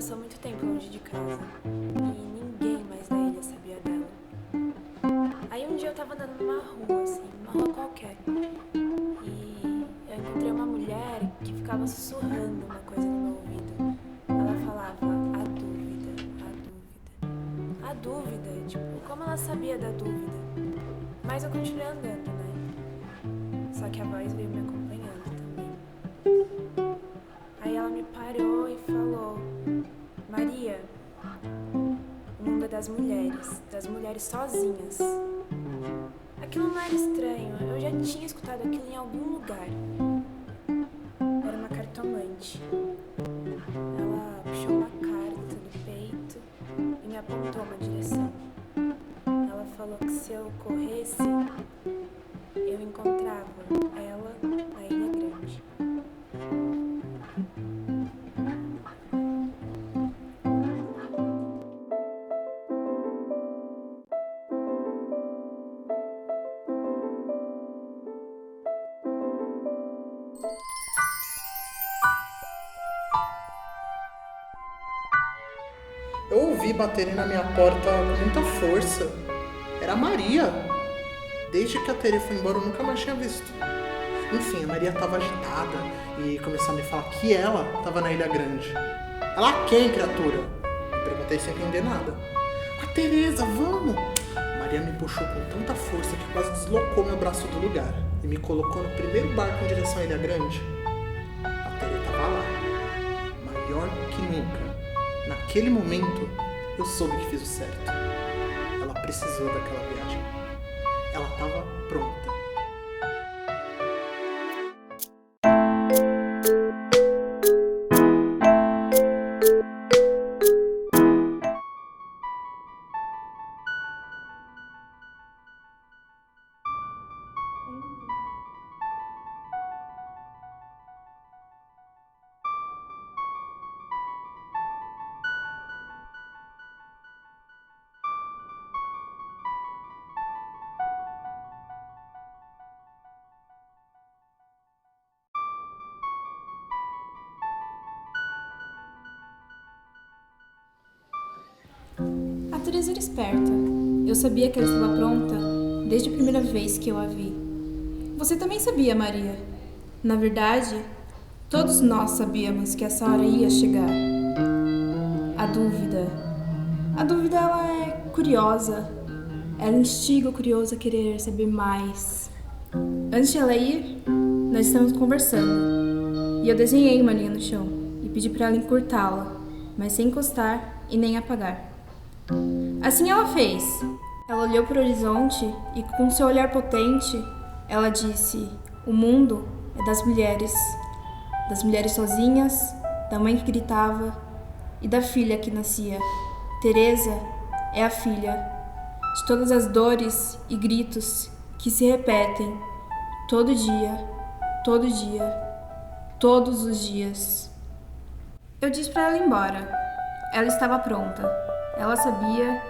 passou muito tempo longe de casa e ninguém mais na ilha sabia dela. Aí um dia eu tava andando numa rua, assim, numa rua qualquer, e eu encontrei uma mulher que ficava sussurrando uma coisa no meu ouvido. Ela falava, a dúvida, a dúvida. A dúvida, tipo, como ela sabia da dúvida? Mas eu continuei andando, né? Só que a voz veio me acompanhando também. Aí ela me parou e falou, Maria, o mundo é das mulheres sozinhas. Aquilo não era estranho, eu já tinha escutado aquilo em algum lugar. Era uma cartomante. Ela puxou uma carta do peito e me apontou uma direção. Ela falou que se eu corresse, eu encontrava ela na Ilha Grande. Eu ouvi baterem na minha porta com muita força. Era a Maria. Desde que a Tere foi embora, eu nunca mais tinha visto. Enfim, a Maria estava agitada e começou a me falar que ela estava na Ilha Grande. Ela quem, criatura? Eu perguntei sem entender nada. A Teresa, vamos! A Maria me puxou com tanta força que quase deslocou meu braço do lugar e me colocou no primeiro barco em direção à Ilha Grande. A Tere estava lá, maior que nunca. Naquele momento, eu soube que fiz o certo. Ela precisou daquela viagem. Ela estava pronta. A Teresa era esperta. Eu sabia que ela estava pronta desde a primeira vez que eu a vi. Você também sabia, Maria. Na verdade, todos nós sabíamos que essa hora ia chegar. A dúvida. A dúvida, ela é curiosa. Ela instiga o curioso a querer saber mais. Antes de ela ir, nós estávamos conversando. E eu desenhei uma linha no chão e pedi para ela encurtá-la, mas sem encostar e nem apagar. Assim ela fez. Ela olhou para o horizonte e, com seu olhar potente, ela disse: o mundo é das mulheres sozinhas, da mãe que gritava e da filha que nascia. Teresa é a filha de todas as dores e gritos que se repetem todo dia, todos os dias. Eu disse para ela ir embora. Ela estava pronta. Ela sabia,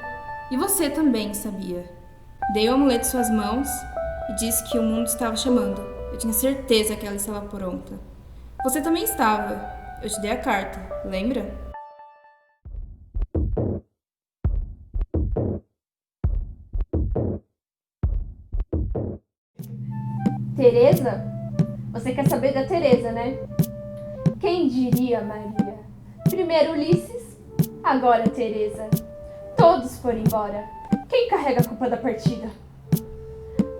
e você também sabia. Dei o amuleto em suas mãos e disse que o mundo estava chamando. Eu tinha certeza que ela estava pronta. Você também estava. Eu te dei a carta, lembra? Teresa? Você quer saber da Teresa, né? Quem diria, Maria? Primeiro Ulisses, agora Teresa. Todos foram embora. Quem carrega a culpa da partida?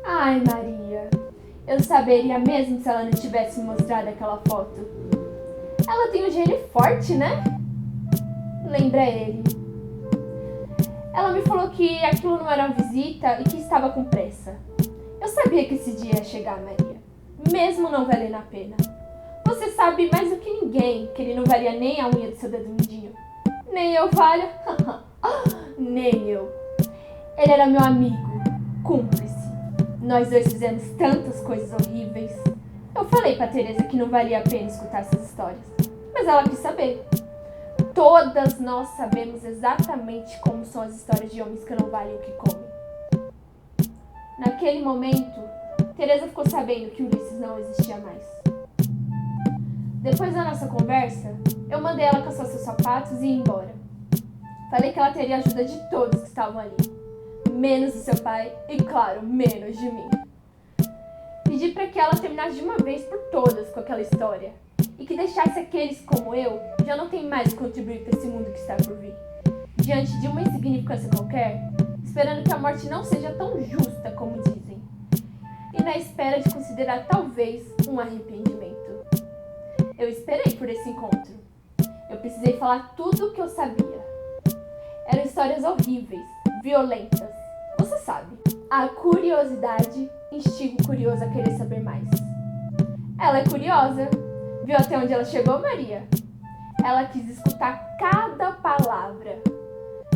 Ai, Maria, eu saberia mesmo se ela não tivesse me mostrado aquela foto. Ela tem um gênio forte, né? Lembra ele. Ela me falou que aquilo não era uma visita e que estava com pressa. Eu sabia que esse dia ia chegar, Maria, mesmo não valendo a pena. Você sabe mais do que ninguém que ele não valia nem a unha do seu dedo mindinho. Nem eu valho. Nem eu. Ele era meu amigo, cúmplice. Nós dois fizemos tantas coisas horríveis. Eu falei pra Teresa que não valia a pena escutar essas histórias, mas ela quis saber. Todas nós sabemos exatamente como são as histórias de homens que não valem o que comem. Naquele momento, Teresa ficou sabendo que Ulisses não existia mais. Depois da nossa conversa, eu mandei ela caçar seus sapatos e ir embora. Falei que ela teria a ajuda de todos que estavam ali, menos do seu pai e, claro, menos de mim. Pedi para que ela terminasse de uma vez por todas com aquela história e que deixasse aqueles como eu já não tem mais contribuir para esse mundo que está por vir. Diante de uma insignificância qualquer, esperando que a morte não seja tão justa como dizem, e na espera de considerar talvez um arrependimento. Eu esperei por esse encontro. Eu precisei falar tudo o que eu sabia. Eram histórias horríveis, violentas. Você sabe, a curiosidade instiga o curioso a querer saber mais. Ela é curiosa. Viu até onde ela chegou, Maria? Ela quis escutar cada palavra.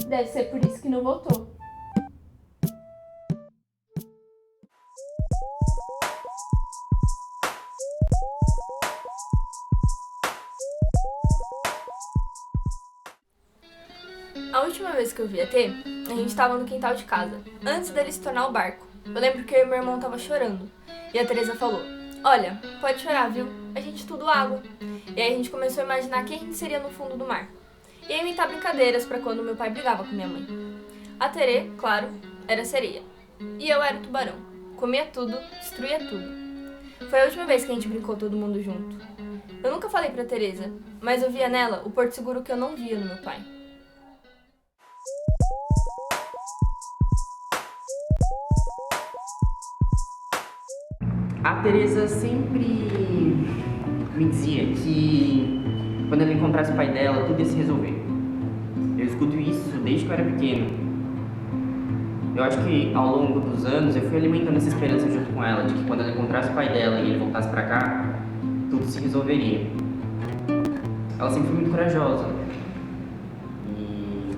Deve ser por isso que não voltou. A última vez que eu vi a T, a gente tava no quintal de casa, antes dele se tornar o barco. Eu lembro que eu e meu irmão tava chorando. E a Teresa falou: olha, pode chorar, viu? A gente tudo água. E aí a gente começou a imaginar quem a gente seria no fundo do mar. E a inventar brincadeiras pra quando meu pai brigava com minha mãe. A Terê, claro, era sereia. E eu era o tubarão. Comia tudo, destruía tudo. Foi a última vez que a gente brincou todo mundo junto. Eu nunca falei pra Teresa, mas eu via nela o porto seguro que eu não via no meu pai. A Teresa sempre me dizia que quando ela encontrasse o pai dela, tudo ia se resolver. Eu escuto isso desde que eu era pequeno. Eu acho que ao longo dos anos eu fui alimentando essa esperança junto com ela, de que quando ela encontrasse o pai dela e ele voltasse pra cá, tudo se resolveria. Ela sempre foi muito corajosa. E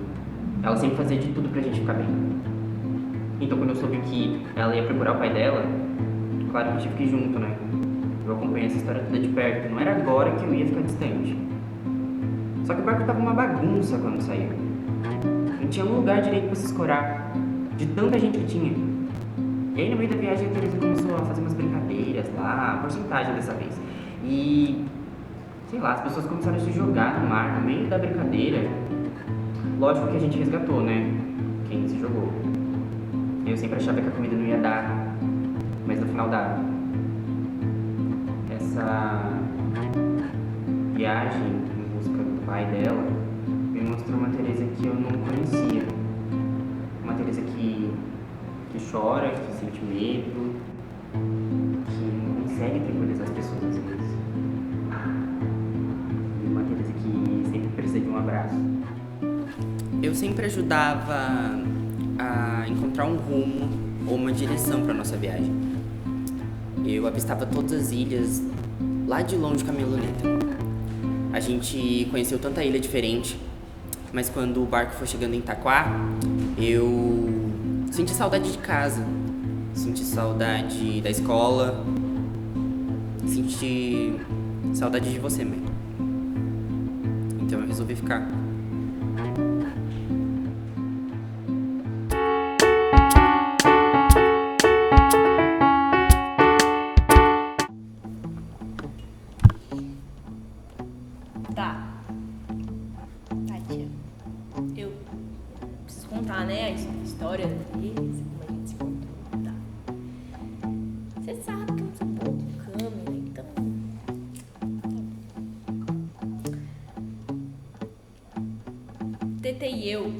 ela sempre fazia de tudo pra gente ficar bem. Então quando eu soube que ela ia procurar o pai dela, claro que eu tive que ir junto, né? Eu acompanhei essa história toda de perto. Não era agora que eu ia ficar distante. Só que o barco tava uma bagunça quando saiu. Não tinha um lugar direito pra se escorar, de tanta gente que tinha. E aí no meio da viagem a Teresa começou a fazer umas brincadeiras lá, porcentagem dessa vez. E, sei lá, as pessoas começaram a se jogar no mar, no meio da brincadeira. Lógico que a gente resgatou, né? Quem se jogou. Eu sempre achava que a comida não ia dar, mas no final dá. Essa viagem em busca do pai dela me mostrou uma Teresa que eu não conhecia. Uma Teresa que chora, que sente medo, que não consegue tranquilizar as pessoas às vezes. E uma Teresa que sempre precisa de um abraço. Eu sempre ajudava a encontrar um rumo ou uma direção para nossa viagem. Eu avistava todas as ilhas lá de longe com a minha luneta. A gente conheceu tanta ilha diferente, mas quando o barco foi chegando em Itaquá, eu senti saudade de casa, senti saudade da escola, senti saudade de você mesmo. Então eu resolvi ficar. Tia. Eu preciso contar, né, a história deles, como a gente se encontrou, tá? Você sabe que eu não sou boa com câmera, então... Tete e eu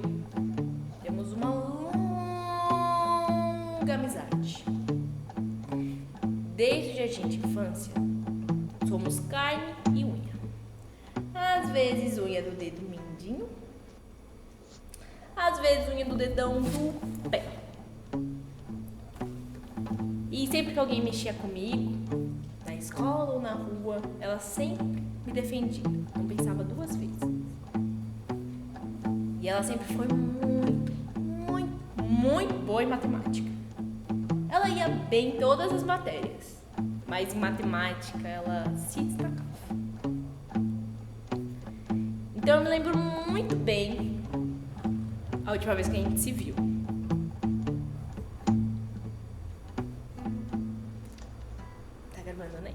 temos uma longa amizade. Desde jardim de infância, somos carne e unha. Às vezes unha do dedo mindinho, às vezes unha do dedão do pé. E sempre que alguém mexia comigo, na escola ou na rua, ela sempre me defendia, não pensava duas vezes. E ela sempre foi muito boa em matemática. Ela ia bem em todas as matérias, mas em matemática ela se destacava. Então eu me lembro muito bem a última vez que a gente se viu. Tá gravando, né?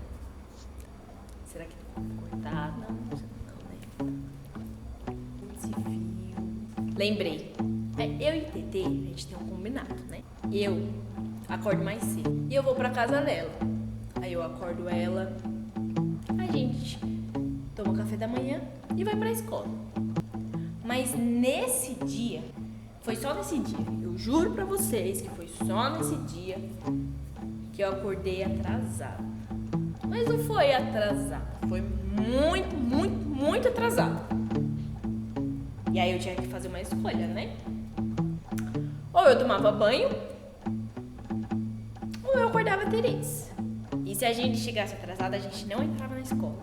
Será que eu vou cortar? Lembrei. Eu e Tetê, a gente tem um combinado, né? Eu acordo mais cedo e eu vou pra casa dela. Aí eu acordo ela, a gente toma café da manhã e vai pra escola. Mas nesse dia, foi só nesse dia, eu juro pra vocês que foi só nesse dia que eu acordei atrasada. Mas não foi atrasada, foi muito, muito, muito atrasada. E aí eu tinha que fazer uma escolha, né? Ou eu tomava banho, ou eu acordava a Tereza. E se a gente chegasse atrasada, a gente não entrava na escola.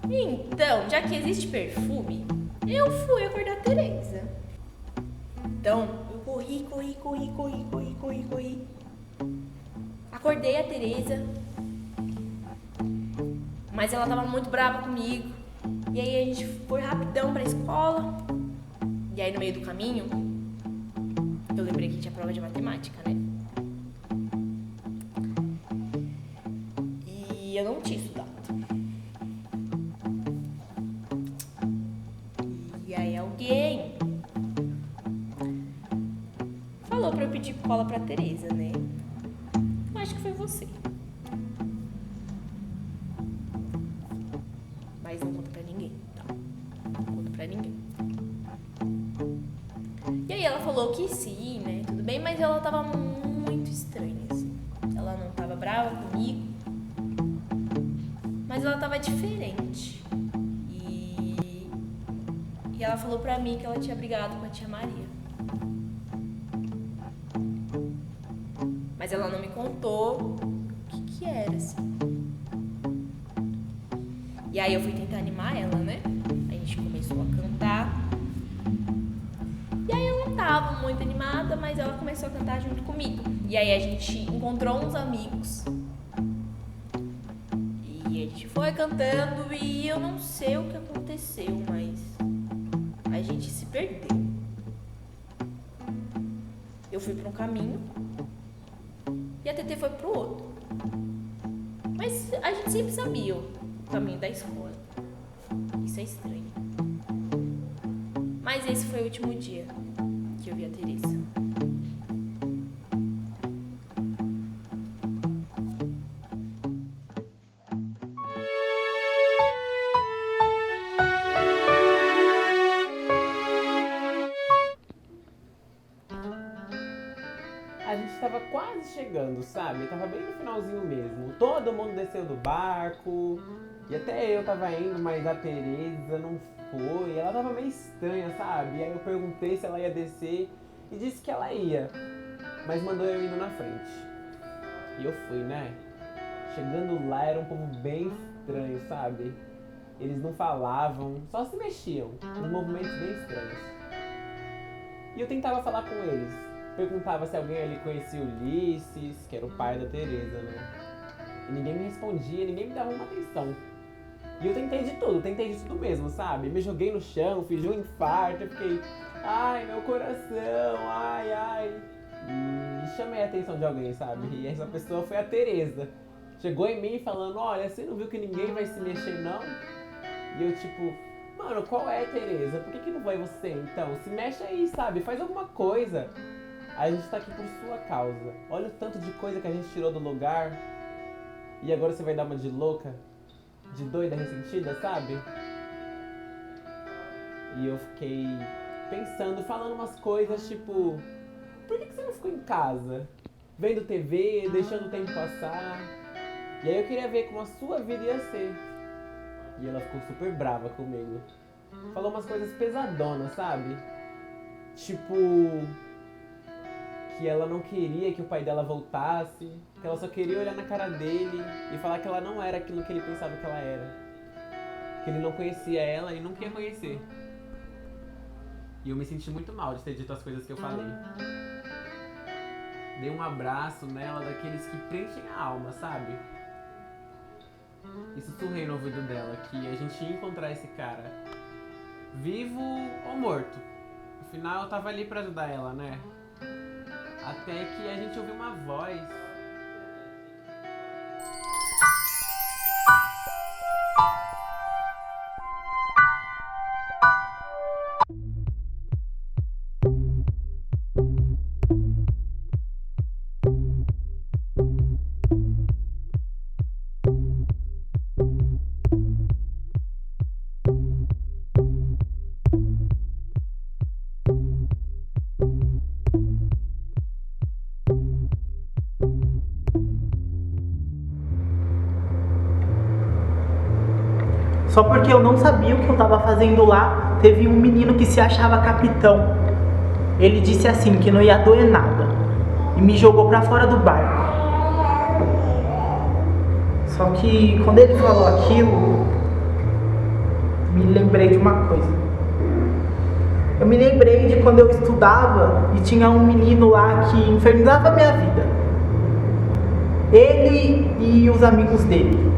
Então, já que existe perfume, eu fui acordar a Tereza. Então, eu corri. Acordei a Tereza, mas ela tava muito brava comigo. E aí a gente foi rapidão pra escola. E aí no meio do caminho, eu lembrei que tinha prova de matemática, né? E eu não tinha estudado. E aí alguém falou pra eu pedir cola pra Tereza, né? Eu acho que foi você. Mas não conta pra ninguém, tá? Não conta pra ninguém. E aí ela falou que sim, né? Tudo bem, mas ela tava muito estranha, assim. Ela não tava brava comigo, mas ela tava diferente. E ela falou pra mim que ela tinha brigado com a tia Maria. Mas ela não me contou o que era, assim. E aí eu fui tentar animar ela, né? A gente começou a cantar. E aí eu não tava muito animada, mas ela começou a cantar junto comigo. E aí a gente encontrou uns amigos. E a gente foi cantando e eu não sei o que aconteceu, mas a gente se perdeu. Eu fui pra um caminho e a Tetê foi pro outro. Mas a gente sempre sabia o caminho da escola. Isso é estranho. Mas esse foi o último dia que eu vi a Tereza. A gente tava quase chegando, sabe? Tava bem no finalzinho mesmo. Todo mundo desceu do barco. E até eu tava indo, mas a Tereza não foi. Ela tava meio estranha, sabe? E aí eu perguntei se ela ia descer e disse que ela ia. Mas mandou eu indo na frente. E eu fui, né? Chegando lá era um povo bem estranho, sabe? Eles não falavam, só se mexiam. Uns movimentos bem estranhos. E eu tentava falar com eles. Perguntava se alguém ali conhecia o Ulisses, que era o pai da Tereza, né? E ninguém me respondia, ninguém me dava uma atenção. E eu tentei de tudo mesmo, sabe? Me joguei no chão, fiz um infarto, eu fiquei, ai, meu coração, ai. E chamei a atenção de alguém, sabe? E essa pessoa foi a Tereza. Chegou em mim falando, olha, você não viu que ninguém vai se mexer, não? E eu tipo, mano, qual é, Tereza? Por que não vai você, então? Se mexe aí, sabe? Faz alguma coisa. A gente tá aqui por sua causa. Olha o tanto de coisa que a gente tirou do lugar. E agora você vai dar uma de louca? De doida, ressentida, sabe? E eu fiquei pensando, falando umas coisas tipo, por que você não ficou em casa? Vendo TV, deixando o tempo passar. E aí eu queria ver como a sua vida ia ser. E ela ficou super brava comigo. Falou umas coisas pesadonas, sabe? Tipo, que ela não queria que o pai dela voltasse, que ela só queria olhar na cara dele e falar que ela não era aquilo que ele pensava que ela era. Que ele não conhecia ela e não queria conhecer. E eu me senti muito mal de ter dito as coisas que eu falei. Dei um abraço nela daqueles que preenchem a alma, sabe? E sussurrei no ouvido dela que a gente ia encontrar esse cara, vivo ou morto. Afinal, eu tava ali pra ajudar ela, né? Até que a gente ouviu uma voz. Só porque eu não sabia o que eu tava fazendo lá, teve um menino que se achava capitão. Ele disse assim, que não ia doer nada. E me jogou pra fora do barco. Só que quando ele falou aquilo, me lembrei de uma coisa. Eu me lembrei de quando eu estudava e tinha um menino lá que infernizava a minha vida. Ele e os amigos dele.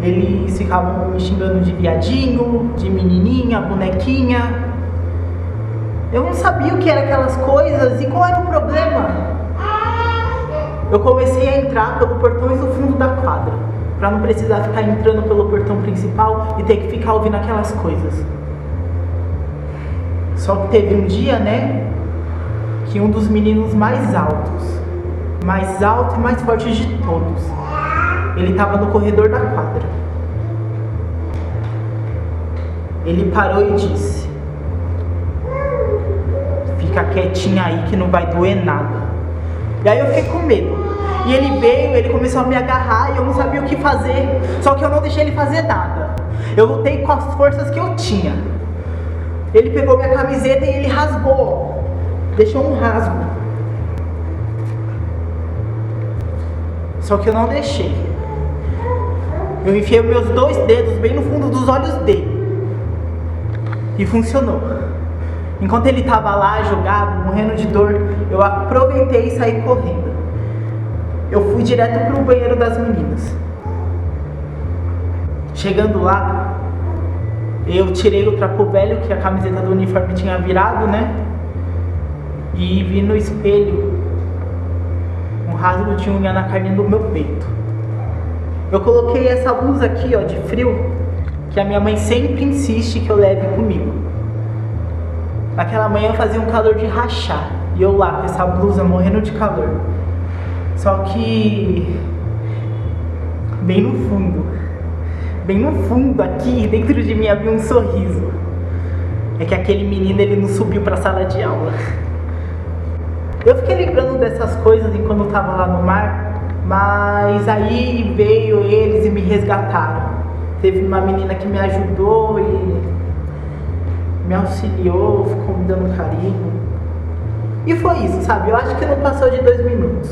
Eles ficavam me xingando de viadinho, de menininha, bonequinha. Eu não sabia o que eram aquelas coisas e qual era o problema. Eu comecei a entrar pelo portões do fundo da quadra, pra não precisar ficar entrando pelo portão principal e ter que ficar ouvindo aquelas coisas. Só que teve um dia, né, que um dos meninos mais alto e mais forte de todos, ele estava no corredor da quadra. Ele parou e disse: fica quietinha aí que não vai doer nada. E aí eu fiquei com medo. E ele veio, ele começou a me agarrar e eu não sabia o que fazer. Só que eu não deixei ele fazer nada. Eu lutei com as forças que eu tinha. Ele pegou minha camiseta e ele rasgou. Deixou um rasgo. Só que eu não deixei. Eu enfiei meus 2 dedos bem no fundo dos olhos dele. E funcionou. Enquanto ele estava lá jogado, morrendo de dor, eu aproveitei e saí correndo. Eu fui direto para o banheiro das meninas. Chegando lá, eu tirei o trapo velho que a camiseta do uniforme tinha virado, né? E vi no espelho um rasgo de unha na carne do meu peito. Eu coloquei essa blusa aqui, ó, de frio, que a minha mãe sempre insiste que eu leve comigo. Naquela manhã fazia um calor de rachar, e eu lá com essa blusa morrendo de calor. Só que bem no fundo aqui, dentro de mim havia um sorriso. É que aquele menino, ele não subiu pra sala de aula. Eu fiquei lembrando dessas coisas enquanto eu tava lá no mar, mas aí veio eles e me resgataram. Teve uma menina que me ajudou e me auxiliou, ficou me dando carinho. E foi isso, sabe? Eu acho que não passou de 2 minutos.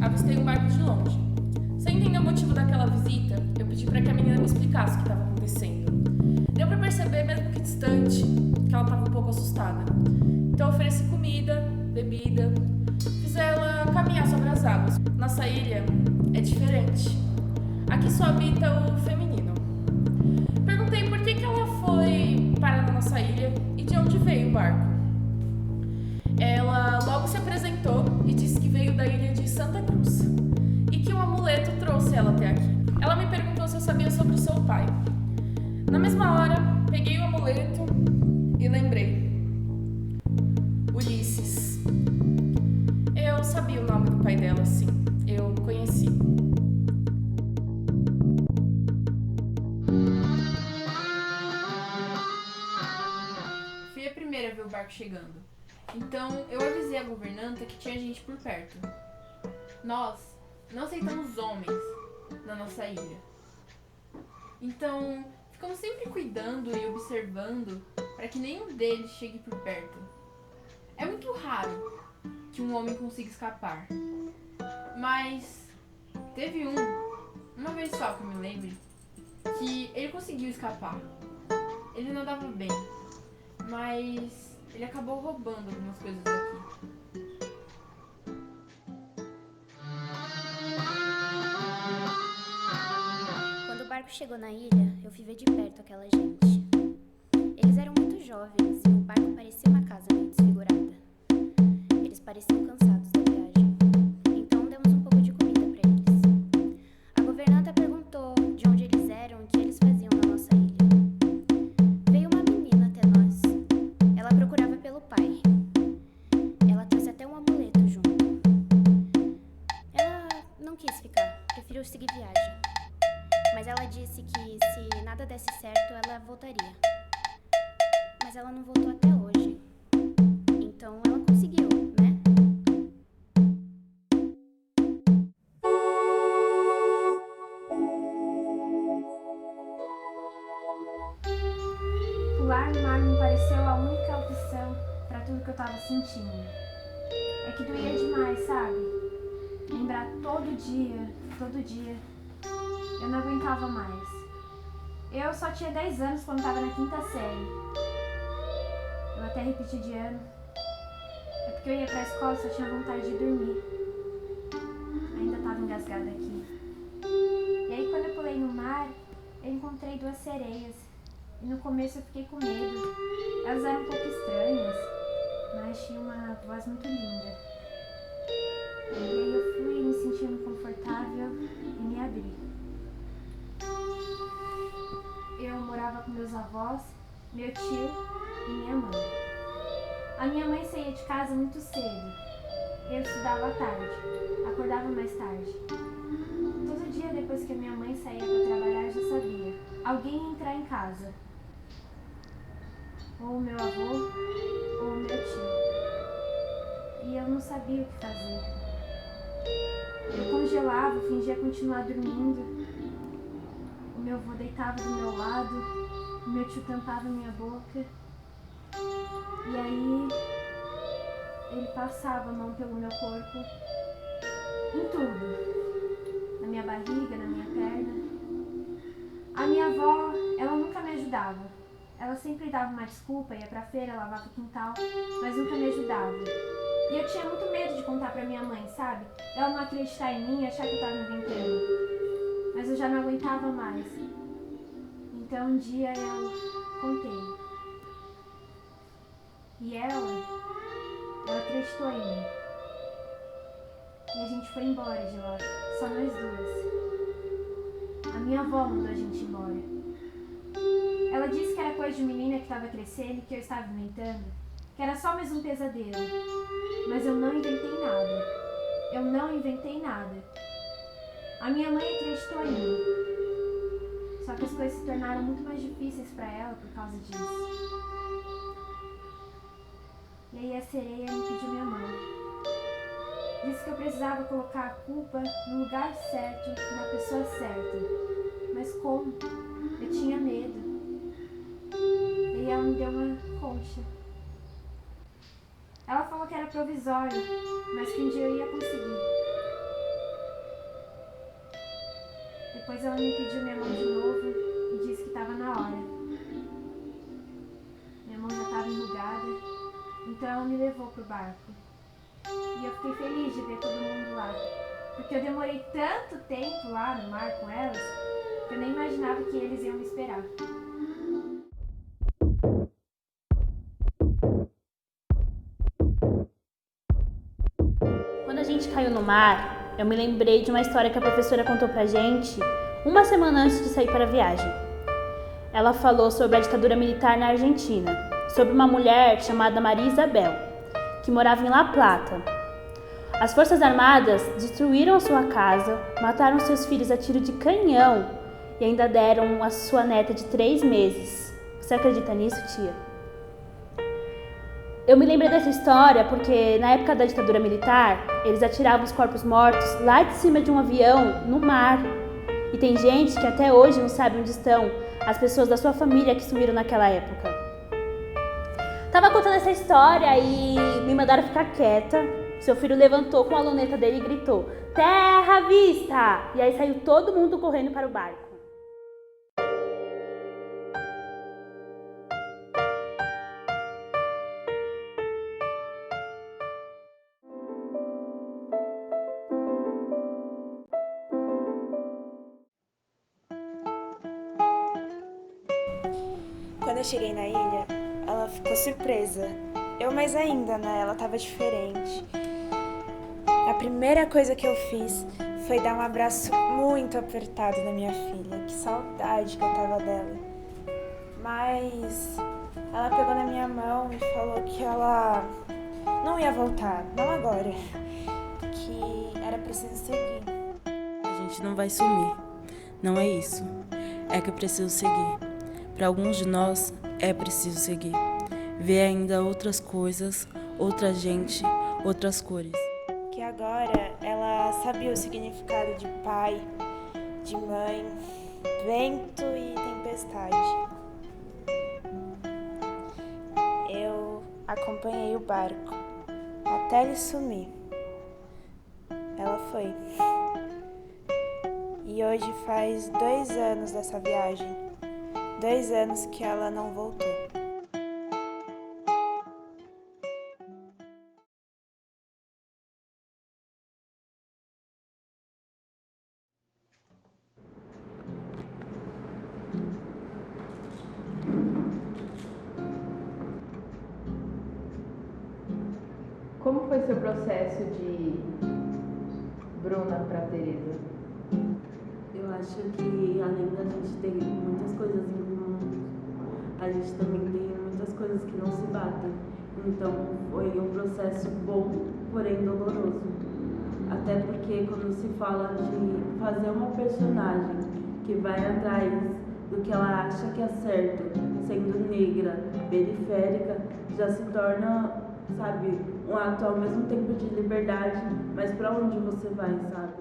Avistei um barco de longe. Sem entender o motivo daquela visita, eu pedi para que a menina me explicasse o que estava acontecendo. Deu para perceber, mesmo que distante, que ela estava um pouco assustada. Então eu ofereci comida, bebida, fiz ela caminhar sobre as águas. Nossa ilha é diferente. Aqui só habita o feminino. Perguntei por que ela foi parar na nossa ilha e de onde veio o barco. Ela logo se apresentou e disse que veio da ilha de Santa Cruz e que um amuleto trouxe ela até aqui. Ela me perguntou se eu sabia sobre o seu pai. Na mesma hora, peguei o amuleto e lembrei. Ulisses. Eu sabia o nome do pai dela, sim. Eu conheci. Fui a primeira a ver o barco chegando. Então, eu avisei a governanta que tinha gente por perto. Nós não aceitamos homens na nossa ilha. Então, ficamos sempre cuidando e observando para que nenhum deles chegue por perto. É muito raro que um homem consiga escapar. Mas teve uma vez só que eu me lembro, que ele conseguiu escapar. Ele nadava bem, mas ele acabou roubando algumas coisas aqui. Quando o barco chegou na ilha, eu fui ver de perto aquela gente. Eles eram muito jovens e o barco parecia uma casa meio desfigurada. Eles pareciam cansados da viagem. Então demos um pouco de comida para eles. A governanta perguntou de onde eles eram e o que eles faziam na nossa ilha. Veio uma menina até nós. Ela procurava pelo pai. Ela trouxe não quis ficar, preferiu seguir viagem. Mas ela disse que se nada desse certo, ela voltaria. Mas ela não voltou até hoje. Então ela conseguiu, né? Pular no mar me pareceu a única opção pra tudo que eu tava sentindo. É que doía demais, sabe? Lembrar todo dia, eu não aguentava mais. Eu só tinha 10 anos quando tava na 5ª série. Eu até repeti de ano. É porque eu ia pra escola e só tinha vontade de dormir. Ainda tava engasgada aqui. E aí quando eu pulei no mar, eu encontrei 2 sereias. E no começo eu fiquei com medo. Elas eram um pouco estranhas, mas tinham uma voz muito linda. E aí eu fui me sentindo confortável e me abri. Eu morava com meus avós, meu tio e minha mãe. A minha mãe saía de casa muito cedo. Eu estudava à tarde, acordava mais tarde. Todo dia depois que a minha mãe saía para trabalhar, eu já sabia. Alguém ia entrar em casa. Ou o meu avô, ou o meu tio. E eu não sabia o que fazer. Eu congelava, fingia continuar dormindo. O meu avô deitava do meu lado, o meu tio tampava minha boca. E aí, ele passava a mão pelo meu corpo, em tudo. Na minha barriga, na minha perna. A minha avó, ela nunca me ajudava. Ela sempre dava uma desculpa, ia pra feira, lavava o quintal, mas nunca me ajudava. E eu tinha muito medo de contar pra minha mãe, sabe? Ela não acreditar em mim e achar que eu tava me inventando. Mas eu já não aguentava mais. Então um dia eu contei. E ela acreditou em mim. E a gente foi embora de lá, só nós 2. A minha avó mandou a gente embora. Ela disse que era coisa de menina que estava crescendo e que eu estava inventando, que era só mais um pesadelo. Mas eu não inventei nada. Eu não inventei nada. A minha mãe acreditou em mim. Só que as coisas se tornaram muito mais difíceis para ela por causa disso. E aí a sereia me pediu minha mão. Disse que eu precisava colocar a culpa no lugar certo, na pessoa certa. Mas como? Eu tinha medo. E ela me deu uma concha. Ela falou que era provisório, mas que um dia eu ia conseguir. Depois ela me pediu minha mão de novo e disse que estava na hora. Minha mão já estava enrugada, então ela me levou pro barco. E eu fiquei feliz de ver todo mundo lá, porque eu demorei tanto tempo lá no mar com elas, que eu nem imaginava que eles iam me esperar. Quando a gente caiu no mar, eu me lembrei de uma história que a professora contou pra gente uma semana antes de sair para a viagem. Ela falou sobre a ditadura militar na Argentina, sobre uma mulher chamada Maria Isabel, que morava em La Plata. As forças armadas destruíram sua casa, mataram seus filhos a tiro de canhão e ainda deram a sua neta de 3 meses. Você acredita nisso, tia? Eu me lembrei dessa história porque na época da ditadura militar, eles atiravam os corpos mortos lá de cima de um avião, no mar. E tem gente que até hoje não sabe onde estão as pessoas da sua família que sumiram naquela época. Tava contando essa história e me mandaram ficar quieta. Seu filho levantou com a luneta dele e gritou: "Terra à vista!" E aí saiu todo mundo correndo para o barco. Quando eu cheguei na ilha, ela ficou surpresa. Eu mais ainda, né? Ela tava diferente. A primeira coisa que eu fiz foi dar um abraço muito apertado na minha filha. Que saudade que eu tava dela. Mas ela pegou na minha mão e falou que ela não ia voltar, não agora. Que era preciso seguir. A gente não vai sumir. Não é isso. É que eu preciso seguir. Para alguns de nós, é preciso seguir. Ver ainda outras coisas, outra gente, outras cores. Que agora ela sabia o significado de pai, de mãe, vento e tempestade. Eu acompanhei o barco até ele sumir. Ela foi. E hoje faz 2 anos dessa viagem. 2 anos que ela não voltou. Como foi seu processo de Bruna para Teresa? Eu acho que além da gente ter muitas coisas em comum, a gente também tem muitas coisas que não se batem. Então foi um processo bom, porém doloroso. Até porque quando se fala de fazer uma personagem que vai atrás do que ela acha que é certo, sendo negra, periférica, já se torna, sabe, um ato ao mesmo tempo de liberdade, mas pra onde você vai, sabe?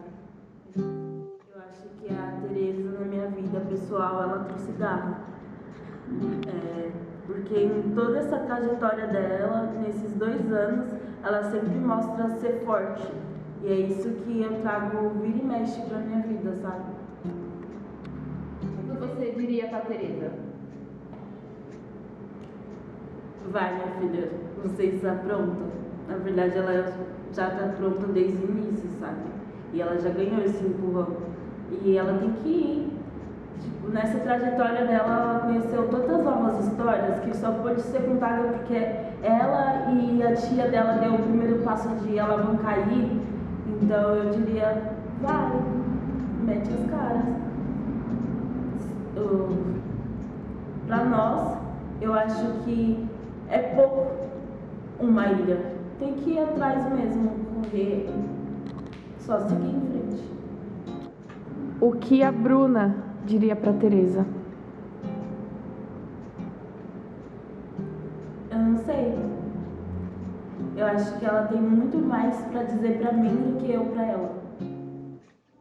Eu acho que a Teresa, na minha vida pessoal, ela trouxe garra. Porque em toda essa trajetória dela, nesses 2 anos, ela sempre mostra ser forte. E é isso que eu trago vira e mexe pra minha vida, sabe? O que você diria pra Teresa? Vai, minha filha, não sei se está pronta. Na verdade, ela já está pronta desde o início, sabe? E ela já ganhou esse empurrão. E ela tem que ir. Tipo, nessa trajetória dela, ela conheceu tantas novas histórias que só pode ser contada porque ela e a tia dela deu o primeiro passo de alavancar aí. Então eu diria, vai, mete as caras. Pra nós, eu acho que é pouco uma ilha. Tem que ir atrás mesmo, correr, só seguir em frente. O que a Bruna diria para Teresa? Eu não sei. Eu acho que ela tem muito mais para dizer para mim do que eu para ela.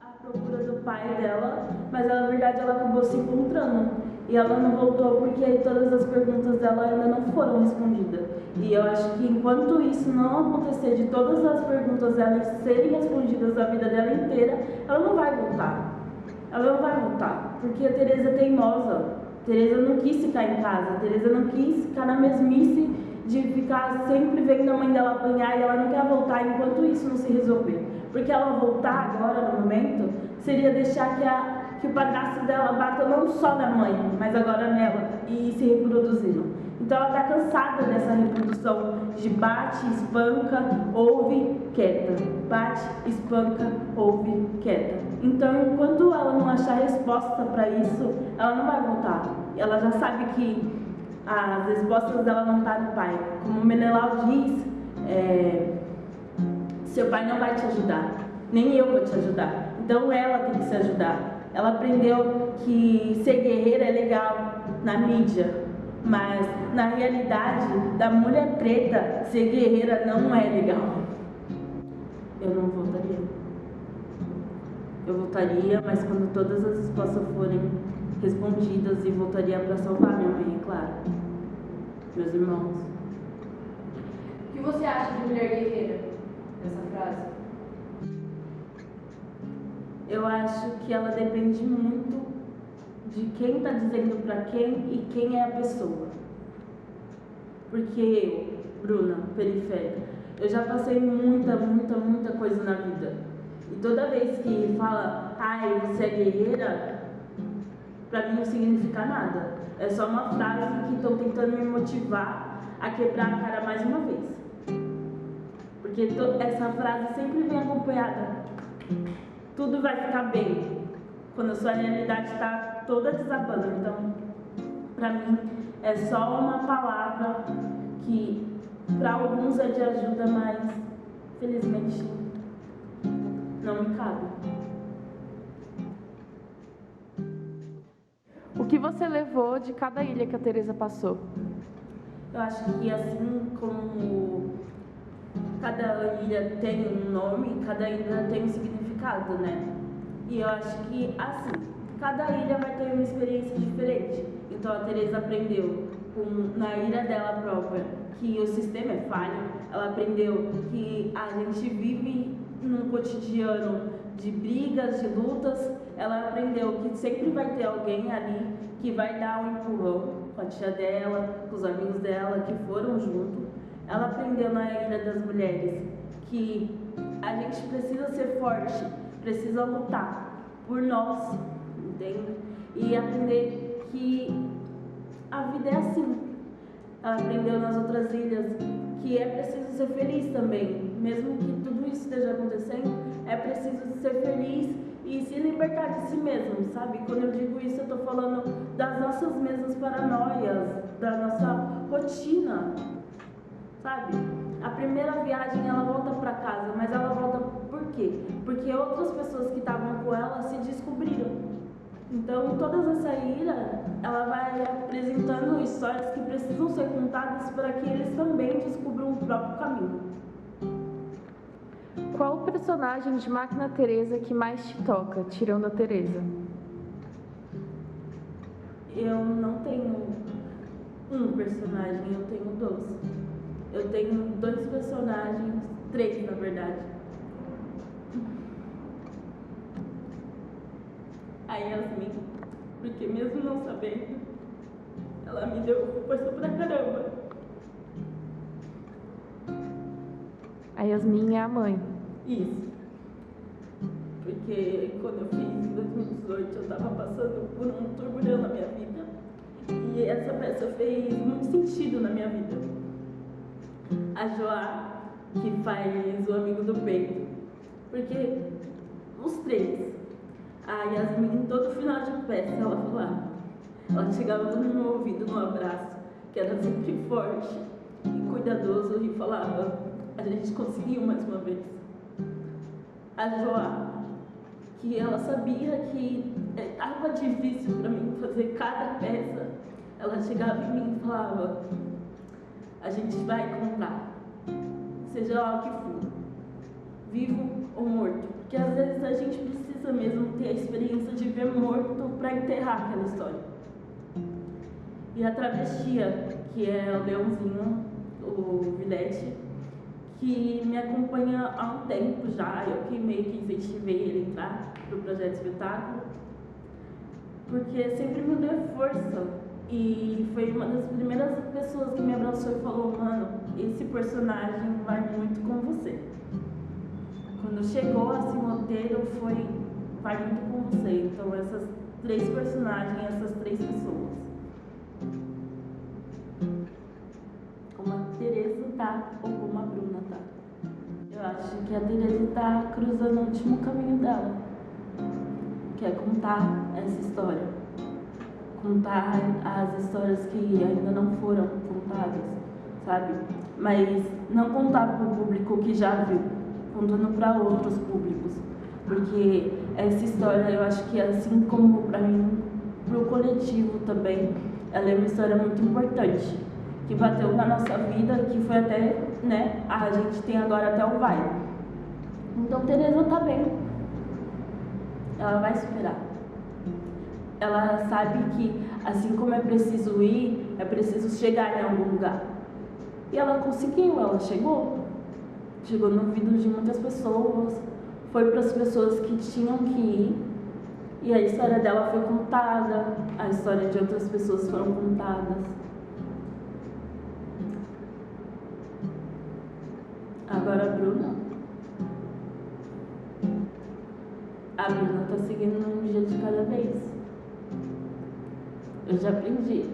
A procura do pai dela, mas na verdade ela acabou se encontrando. E ela não voltou porque todas as perguntas dela ainda não foram respondidas. E eu acho que enquanto isso não acontecer, de todas as perguntas dela serem respondidas a vida dela inteira, ela não vai voltar. Ela não vai voltar, porque a Teresa é teimosa. A Teresa não quis ficar em casa, a Teresa não quis ficar na mesmice de ficar sempre vendo a mãe dela apanhar, e ela não quer voltar enquanto isso não se resolver. Porque ela voltar agora, no momento, seria deixar que o padrasto dela bata não só na mãe, mas agora nela, e se reproduzindo. Então ela está cansada dessa reprodução de bate, espanca, ouve, quieta. Bate, espanca, ouve, quieta. Então, enquanto ela não achar resposta para isso, ela não vai voltar. Ela já sabe que as respostas dela não estão no pai. Como o Menelau diz, seu pai não vai te ajudar, nem eu vou te ajudar. Então ela tem que se ajudar. Ela aprendeu que ser guerreira é legal na mídia, mas na realidade da mulher preta, ser guerreira não é legal. Eu não voltaria. Eu voltaria, mas quando todas as respostas forem respondidas, e voltaria para salvar minha mãe, é claro. Meus irmãos. O que você acha de mulher guerreira? Essa frase? Eu acho que ela depende muito de quem está dizendo para quem e quem é a pessoa. Porque eu, Bruna, periférica, eu já passei muita coisa na vida. E toda vez que fala, ai, você é guerreira, pra mim não significa nada. É só uma frase que estão tentando me motivar a quebrar a cara mais uma vez. Porque essa frase sempre vem acompanhada. Tudo vai ficar bem quando a sua realidade está toda desabando. Então, pra mim, é só uma palavra que para alguns é de ajuda, mas felizmente não me cabe. que você levou de cada ilha que a Teresa passou? Eu acho que assim como cada ilha tem um nome, cada ilha tem um significado, né? E eu acho que assim, cada ilha vai ter uma experiência diferente. Então a Teresa aprendeu na ilha dela própria que o sistema é falho, ela aprendeu que a gente vive num cotidiano de brigas, de lutas, ela aprendeu que sempre vai ter alguém ali que vai dar um empurrão, com a tia dela, com os amigos dela que foram junto. Ela aprendeu na Ilha das Mulheres que a gente precisa ser forte, precisa lutar por nós, entende? E aprender que a vida é assim. Ela aprendeu nas outras ilhas que é preciso ser feliz também, mesmo que tudo isso esteja acontecendo, é preciso ser feliz e se libertar de si mesmo, sabe? Quando eu digo isso, eu tô falando das nossas mesmas paranoias, da nossa rotina, sabe? A primeira viagem, ela volta pra casa, mas ela volta por quê? Porque outras pessoas que estavam com ela se descobriram. Então, em toda essa ilha, ela vai apresentando histórias que precisam ser contadas para que eles também descubram o próprio caminho. Qual o personagem de Máquina Teresa que mais te toca, tirando a Teresa? Eu não tenho um personagem, eu tenho dois. Eu tenho 2 personagens, 3 na verdade. A Yasmin, porque mesmo não sabendo, ela me deu força pra caramba. A Yasmin é a mãe. Isso. Porque quando eu fiz em 2018, eu tava passando por um turbilhão na minha vida. E essa peça fez muito sentido na minha vida. A Joá, que faz o amigo do peito. Porque os 3, a Yasmin, todo final de peça, ela falava. Ela chegava no meu ouvido, no abraço, que era sempre forte e cuidadoso, e falava: a gente conseguiu mais uma vez. A Joá, que ela sabia que estava difícil para mim fazer cada peça, ela chegava em mim e falava: a gente vai contar, seja lá o que for, vivo ou morto. Porque às vezes a gente precisa mesmo ter a experiência de ver morto para enterrar aquela história. E a travestia, que é o Leãozinho, o Vilete, que me acompanha há um tempo já, eu que meio que incentivei ele entrar pro projeto espetáculo, porque sempre me deu força. E foi uma das primeiras pessoas que me abraçou e falou: mano, esse personagem vai muito com você. Quando chegou assim o roteiro, foi: vai muito com você. Então essas 3 personagens, essas 3 pessoas. Como a Teresa tá, ou como a Bruna tá. Eu acho que a Teresa tá cruzando o último caminho dela, que é contar essa história. Contar as histórias que ainda não foram contadas, sabe? Mas não contar para o público que já viu, contando para outros públicos. Porque essa história, eu acho que assim como para mim, para o coletivo também, ela é uma história muito importante, que bateu na nossa vida, que foi até, né, a gente tem agora até o vai. Então Teresa tá bem. Ela vai superar. Ela sabe que assim como é preciso ir, é preciso chegar em algum lugar. E ela conseguiu, ela chegou. Chegou no ouvido de muitas pessoas, foi para as pessoas que tinham que ir. E a história dela foi contada, a história de outras pessoas foram contadas. Agora a Bruna. A Bruna tá seguindo um dia de cada vez. Eu já aprendi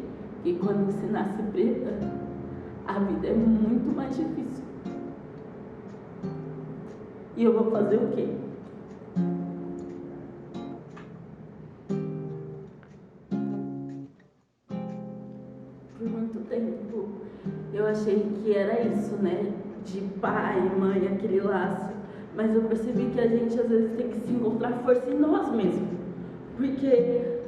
que quando você nasce preta, a vida é muito mais difícil. E eu vou fazer o quê? Por muito tempo, eu achei que era isso, né? De pai, mãe, aquele laço. Mas eu percebi que a gente às vezes tem que se encontrar força em nós mesmos. Porque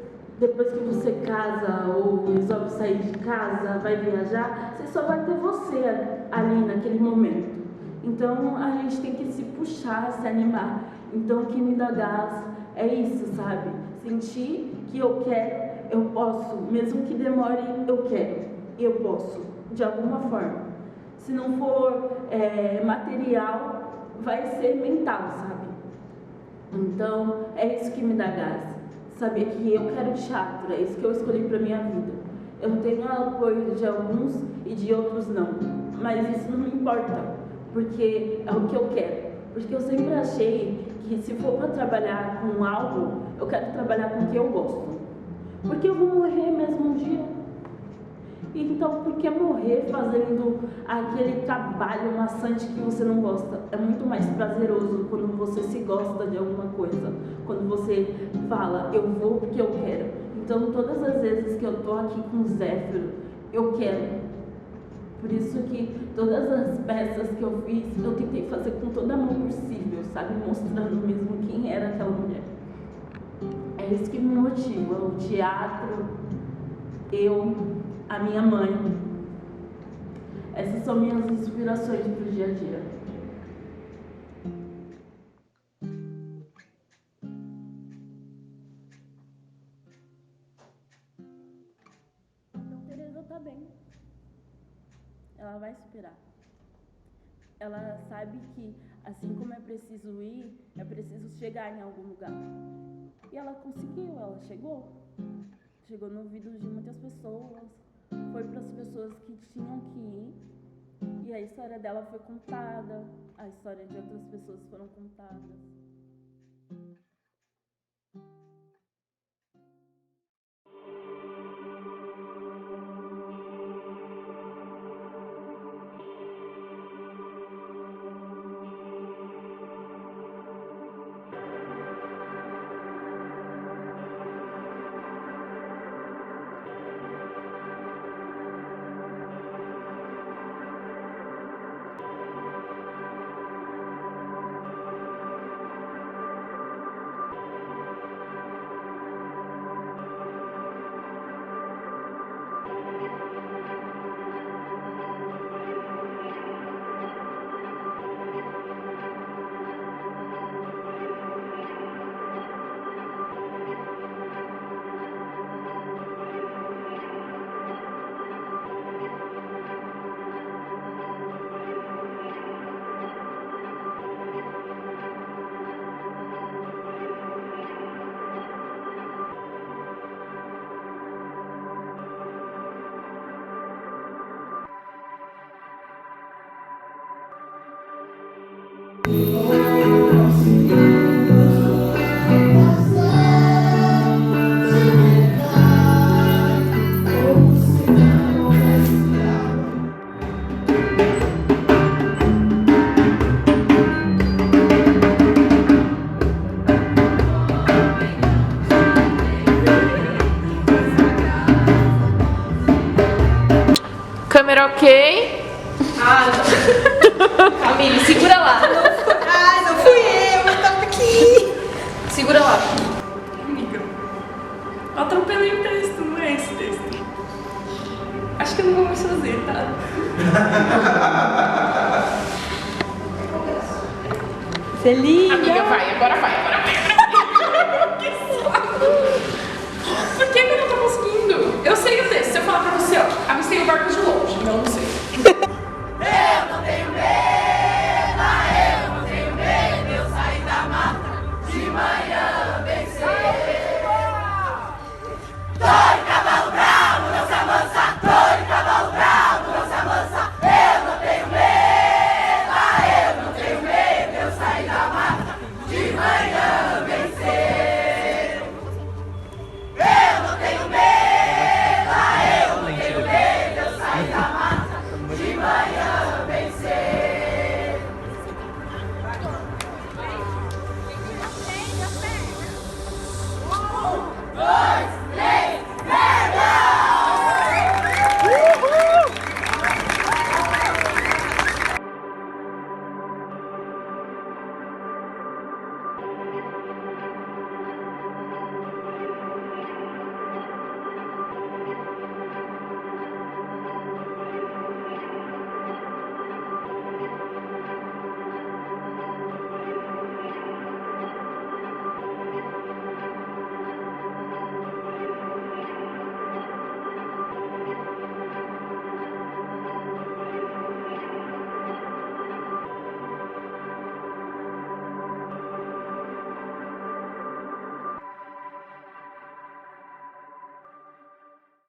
depois que você casa ou resolve sair de casa, vai viajar, você só vai ter você ali naquele momento. Então a gente tem que se puxar, se animar. Então o que me dá gás é isso, sabe? Sentir que eu quero, eu posso, mesmo que demore, eu quero, eu posso, de alguma forma. Se não for material, vai ser mental, sabe? Então é isso que me dá gás. Saber que eu quero teatro, é isso que eu escolhi para minha vida. Eu tenho apoio de alguns e de outros não, mas isso não me importa, porque é o que eu quero. Porque eu sempre achei que se for para trabalhar com algo, eu quero trabalhar com o que eu gosto. Porque eu vou morrer mesmo um dia. Então, por que morrer fazendo aquele trabalho maçante que você não gosta? É muito mais prazeroso quando você se gosta de alguma coisa. Quando você fala, eu vou porque eu quero. Então, todas as vezes que eu tô aqui com o Zéfiro, eu quero. Por isso que todas as peças que eu fiz, eu tentei fazer com toda a mão possível, sabe? Mostrando mesmo quem era aquela mulher. É isso que me motiva. O teatro, eu, a minha mãe. Essas são minhas inspirações para o dia a dia. Então, Tereza tá bem. Ela vai superar. Ela sabe que, assim como é preciso ir, é preciso chegar em algum lugar. E ela conseguiu, ela chegou. Chegou no ouvido de muitas pessoas, foi para as pessoas que tinham que ir, e a história dela foi contada, a história de outras pessoas foram contadas. Câmera ok? Camille, segura lá. Ai, não fui eu tava aqui. Segura lá. Amiga, eu atropelei o texto, não é esse texto. Acho que eu não vou mais fazer, tá? Você liga. Amiga, vai, agora vai.